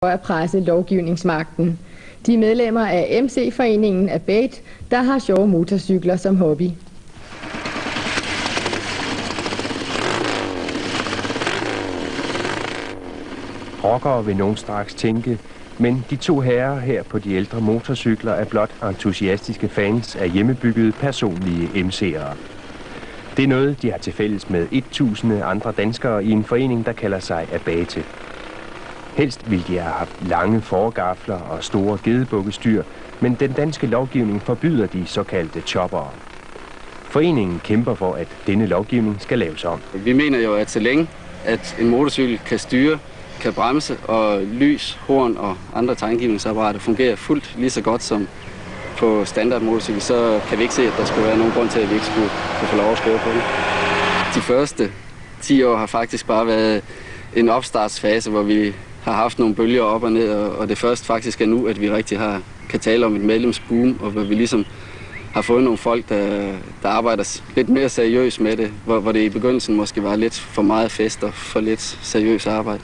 at presse lovgivningsmagten. De er medlemmer af MC-foreningen Abate, der har sjove motorcykler som hobby. Rockere vil nogen straks tænke, men de to herrer her på de ældre motorcykler er blot entusiastiske fans af hjemmebyggede personlige MC'ere. Det er noget, de har til fælles med 1000 andre danskere i en forening, der kalder sig Abate. Helst ville de have haft lange forgafler og store gedebukkestyr, men den danske lovgivning forbyder de såkaldte choppere. Foreningen kæmper for, at denne lovgivning skal laves om. Vi mener jo, at så længe at en motorcykel kan styre, kan bremse og lys, horn og andre tegngivningsapparater fungerer fuldt lige så godt som på standard motorcykel, så kan vi ikke se, at der skulle være nogen grund til, at vi ikke skulle få lov at køre på det. De første 10 år har faktisk bare været en opstartsfase, hvor vi har haft nogle bølger op og ned, og det først faktisk er nu, at vi rigtig kan tale om et medlemsboom, og hvor vi ligesom har fået nogle folk, der arbejder lidt mere seriøst med det, hvor det i begyndelsen måske var lidt for meget fest og for lidt seriøst arbejde.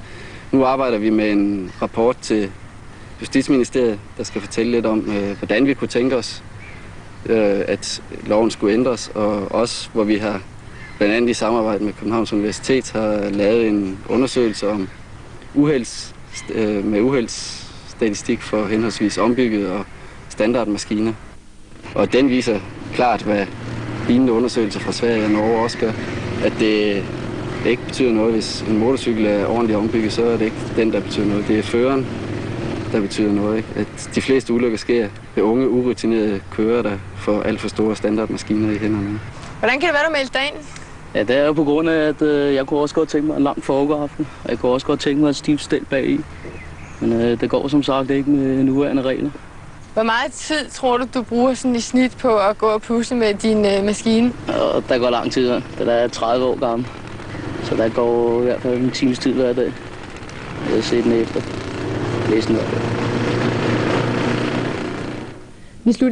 Nu arbejder vi med en rapport til Justitsministeriet, der skal fortælle lidt om, hvordan vi kunne tænke os, at loven skulle ændres, og også hvor vi har blandt andet i samarbejde med Københavns Universitet har lavet en undersøgelse om uheldsstatistik for henholdsvis ombyggede og standardmaskiner. Og den viser klart, hvad lignende undersøgelser fra Sverige og Norge også gør, at det ikke betyder noget, hvis en motorcykel er ordentligt ombygget, så er det ikke den, der betyder noget. Det er føreren, der betyder noget. Ikke? At de fleste ulykker sker ved unge, urutinerede kører, der får alt for store standardmaskiner i hænderne. Hvordan kan det være, du meldte dig ind? Ja, det er jo på grund af, at jeg kunne også godt tænke mig en lang forgaften. Jeg kunne også godt tænke mig et stift stel bagi. Men det går som sagt ikke med nuværende regler. Hvor meget tid tror du bruger sådan i snit på at gå og pusle med din maskine? Og der går lang tid, den er 30 år gammel. Så der går i hvert fald en times tid hver dag. Jeg har set den efter. Læs den hver dag. Vi slutter